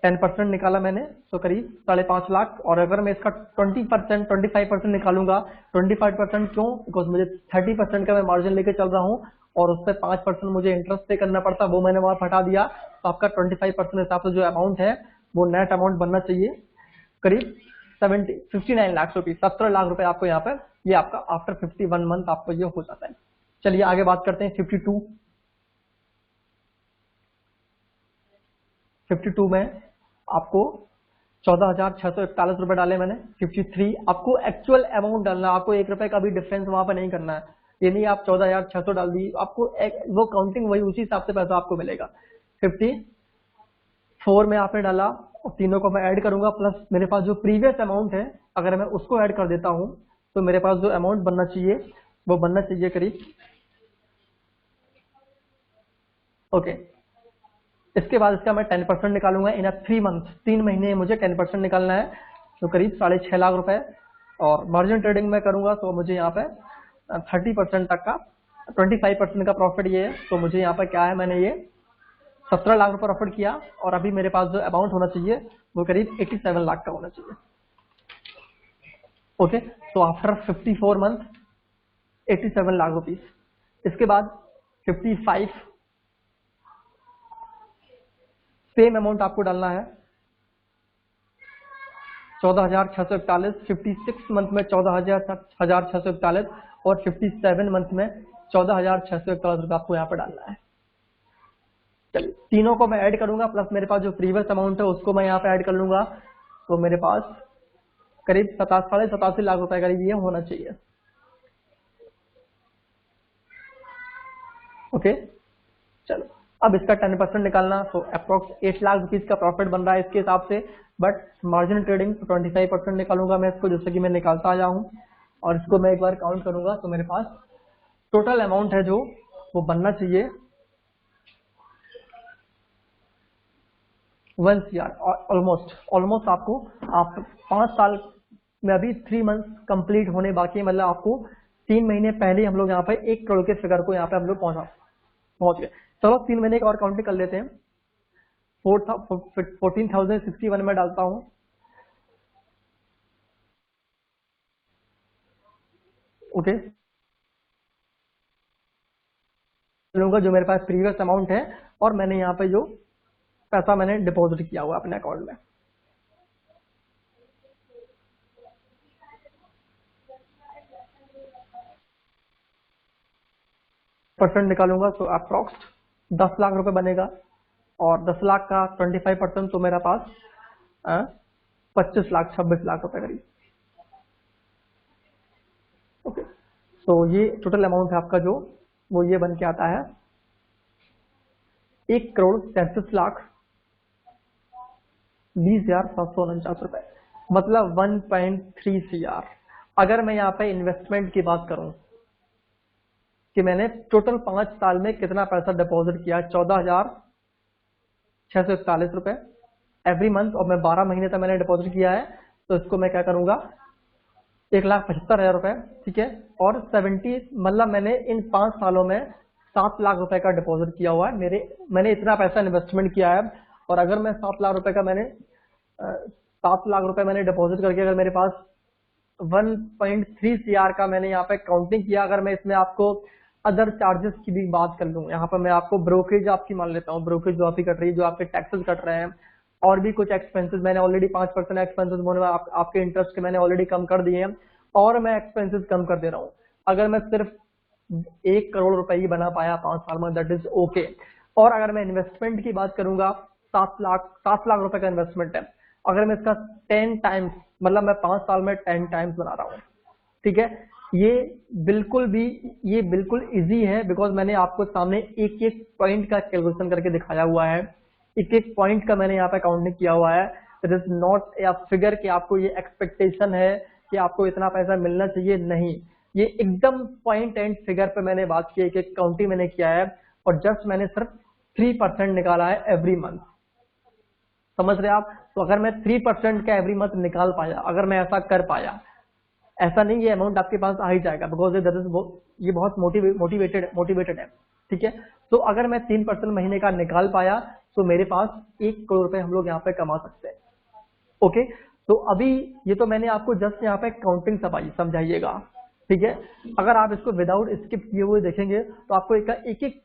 10% निकाला मैंने, तो करीब 5.5 लाख। और अगर मैं इसका 20% 25% निकालूंगा, 25% क्यों, बिकॉज मुझे 30% का मैं मार्जिन लेके चल रहा हूँ और उस पर 5% मुझे इंटरेस्ट पे करना पड़ता, वो मैंने वहां हटा दिया। तो आपका 25% हिसाब से जो अमाउंट है वो नेट अमाउंट बनना चाहिए करीब 59 लाख रुपीज, 17 लाख रुपए आपको यहाँ पर, ये आपका आफ्टर 51 मंथ आपको ये हो जाता है। चलिए आगे बात करते हैं 52 में आपको 14,641 रुपए डाले मैंने। 53 आपको एक्चुअल अमाउंट डालना, आपको 1 रुपए का भी डिफरेंस वहां पर नहीं करना है। ये नहीं आप 14,600 डाल दी, आपको वो काउंटिंग वही उसी हिसाब से पैसा आपको मिलेगा। 54 में आपने डाला और तीनों को मैं ऐड करूंगा, प्लस मेरे पास जो प्रीवियस अमाउंट है अगर मैं उसको ऐड कर देता हूं तो मेरे पास जो अमाउंट बनना चाहिए वो बनना चाहिए करीब, ओके। इसके बाद इसका मैं 10% निकालूंगा इन 3 मंथ, 3 महीने मुझे 10% निकालना है, तो करीब 6.5 लाख रुपए। और मार्जिन ट्रेडिंग में करूंगा तो मुझे यहाँ पे 30% तक का, 25% का प्रॉफिट ये है। तो मुझे यहाँ पर क्या है, मैंने ये 17 लाख रुपए प्रॉफिट किया और अभी मेरे पास जो अमाउंट होना चाहिए वो करीब 87 लाख का होना चाहिए, ओके। तो आफ्टर 54 मंथ 87 लाख रुपीज। इसके बाद 55 सेम अमाउंट आपको डालना है 14,641, 56 मंथ में 14,641 और 57 मंथ में 14,641 रुपए आपको यहाँ पर डालना है। चलिए तीनों को मैं ऐड करूंगा, प्लस मेरे पास जो प्रीवियस अमाउंट है उसको मैं यहाँ पे ऐड कर लूंगा, तो मेरे पास करीब 87 लाख रुपए करीब ये होना चाहिए, ओके। चलो अब इसका 10% निकालना, तो अप्रोक्स 8 लाख रुपीज का प्रॉफिट बन रहा है इसके हिसाब से। बट मार्जिन ट्रेडिंग 25% निकालूंगा मैं इसको, जैसे कि मैं निकालता आया हूँ। और इसको मैं एक बार काउंट करूंगा तो मेरे पास टोटल अमाउंट है जो वो बनना चाहिए 1 CR। ऑलमोस्ट आपको, आप 5 साल में अभी 3 मंथ कंप्लीट होने बाकी है, मतलब आपको 3 महीने पहले हम लोग यहाँ पे 1 करोड़ के फिगर को यहाँ पे हम लोग पहुंच गए। चलो 3 महीने का और काउंटिंग कर लेते हैं। 14,061 में डालता हूँ, ओके। लूंगा जो मेरे पास प्रीवियस अमाउंट है और मैंने यहाँ पे जो पैसा मैंने डिपॉजिट किया हुआ अपने अकाउंट में, परसेंट निकालूंगा तो अप्रोक्स 10 लाख रुपए बनेगा, और 10 लाख का 25% तो मेरा पास 25 लाख 26 लाख रुपए करीब। ओके, तो ये टोटल अमाउंट है आपका जो वो ये बन के आता है 1,33,20,749 रुपए, मतलब 1.3 CR। अगर मैं यहाँ पे इन्वेस्टमेंट की बात करूं कि मैंने टोटल 5 साल में कितना पैसा डिपॉजिट किया, 14,641 रुपए एवरी मंथ, और मैं 12 महीने तक मैंने डिपॉजिट किया है, तो इसको मैं क्या करूंगा 1,75,000 रुपए, ठीक है। और 70 मतलब मैंने इन 5 सालों में 7 लाख रुपए का डिपॉजिट किया हुआ है, मैंने इतना पैसा इन्वेस्टमेंट किया है। और अगर मैं 7 लाख रुपए का 7 लाख रुपए मैंने डिपॉजिट करके अगर मेरे पास 1.3 CR का मैंने यहाँ पे काउंटिंग किया, अगर मैं इसमें आपको अदर चार्जेस की भी बात कर लूँ, यहाँ पर मैं आपको ब्रोकरेज आपकी मान लेता हूँ, ब्रोकरेज जो आपकी कट रही है, जो आपके टैक्सेस कट रहे हैं, और भी कुछ एक्सपेंसेस मैंने ऑलरेडी 5% एक्सपेंसेस आपके इंटरेस्ट के मैंने ऑलरेडी कम कर दिए हैं, और मैं एक्सपेंसेस कम कर दे रहा हूँ। अगर मैं सिर्फ 1 करोड़ रुपए ही बना पाया 5 साल में, दैट इज ओके। और अगर मैं इन्वेस्टमेंट की बात करूंगा, 7 लाख रुपए का इन्वेस्टमेंट है, अगर मैं इसका 10 टाइम्स, मतलब मैं 5 साल में 10 टाइम्स बना रहा हूँ, ठीक है। ये बिल्कुल इजी है, बिकॉज मैंने आपको सामने एक एक पॉइंट का कैलकुलेशन करके दिखाया हुआ है, एक एक पॉइंट का मैंने यहाँ पे काउंटिंग किया हुआ है। It is not a figure कि आपको ये एक्सपेक्टेशन है कि आपको इतना पैसा मिलना चाहिए, नहीं, ये एकदम पॉइंट एंड फिगर पे मैंने बात की है, एक काउंटिंग मैंने किया है, और जस्ट मैंने सिर्फ 3% निकाला है एवरी मंथ, समझ रहे आप। तो अगर मैं 3% का एवरी मंथ निकाल पाया, अगर मैं ऐसा कर पाया, ऐसा नहीं ये अमाउंट आपके पास आ ही जाएगा, बिकॉज ये बहुत मोटिवेटेड है, ठीक है। तो अगर मैं 3% महीने का निकाल पाया, तो मेरे पास 1 करोड़ रुपए हम लोग यहाँ पे कमा सकते हैं। ओके, तो अभी ये तो मैंने आपको जस्ट यहाँ पे काउंटिंग समझाइएगा, ठीक है। अगर आप इसको विदाउट स्किप किए हुए देखेंगे, तो आपको एक एक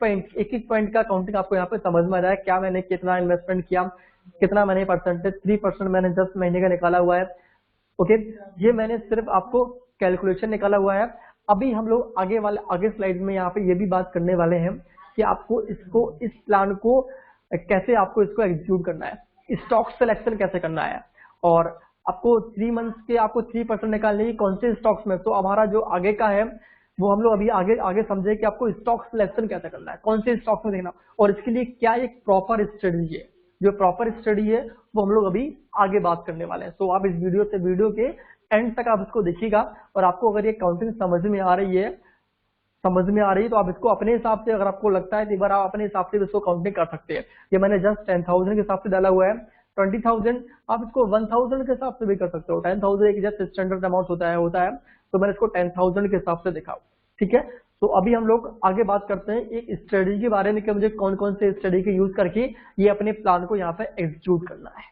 पॉइंट का काउंटिंग आपको यहाँ पे समझ में आ जाए, क्या मैंने कितना इन्वेस्टमेंट किया, कितना मैंने परसेंटेज, 3% मैंने 10 महीने का निकाला हुआ है। ओके, ये मैंने सिर्फ आपको कैलकुलेशन निकाला हुआ है। अभी हम लोग आगे स्लाइड में यहाँ पे ये भी बात करने वाले हैं कि आपको इस प्लान को कैसे आपको इसको एग्जीक्यूट करना है, स्टॉक सिलेक्शन कैसे करना है, और आपको 3 मंथ्स के आपको 3% निकालने की कौन से स्टॉक्स में। तो हमारा जो आगे का है वो हम लोग अभी आगे समझे कि आपको स्टॉक सिलेक्शन कैसे करना है, कौन से स्टॉक्स में देखना, और इसके लिए क्या एक प्रॉपर स्टडी है। जो प्रॉपर स्टडी है वो हम लोग अभी आगे बात करने वाले हैं। तो आप इस वीडियो के एंड तक आप इसको देखिएगा, और आपको अगर ये काउंटिंग समझ में आ रही है तो आप इसको अपने हिसाब से, अगर आपको लगता है तो एक बार आप अपने हिसाब से इसको काउंटिंग कर सकते हैं। ये मैंने जस्ट 10,000 के हिसाब से डाला हुआ है, 20,000 आप इसको 1,000 के हिसाब से भी कर सकते हो। 10,000 एक जस्ट स्टैंडर्ड अमाउंट होता है, तो मैंने इसको 10,000 के हिसाब से देखा, ठीक है। तो अभी हम लोग आगे बात करते हैं एक स्टडी के बारे में कि मुझे कौन कौन से स्टडी के यूज करके ये अपने प्लान को यहाँ पे एग्जीक्यूट करना है।